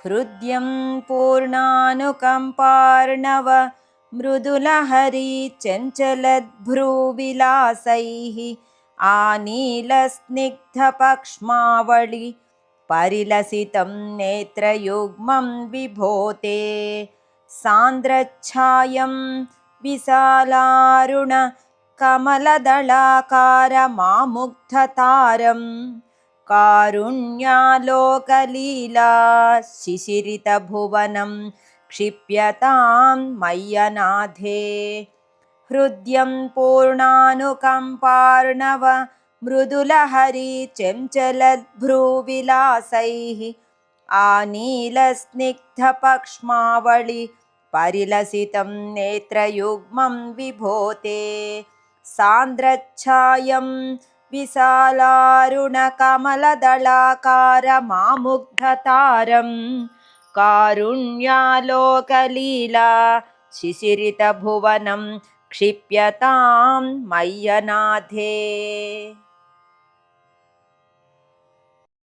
हृद्यं पूर्णानुकम्पार्णव मृदुलहरी चञ्चलद्भ्रूविलासैः आनीलस्निग्धपक्ष्मावळि परिलसितं नेत्रयुग्मं विभोते सान्द्रच्छायं विशालारुण कमलदलाकारमामुग्धतारं कारुण्यालोकलीला शिशिरितभुवनं क्षिप्यतां मय्यनाथे हृद्यं पूर्णानुकम्पार्णव मृदुलहरी चञ्चलद्भ्रूविलासैः आनीलस्निग्धपक्ष्मावळि परिलसितं नेत्रयुग्मं विभोते सान्द्रच्छायं विशालारुणकमलदलाकारमामुग्धतारं कारुण्यालोकलीला शिशिरितभुवनं क्षिप्यतां मय्यनाथे।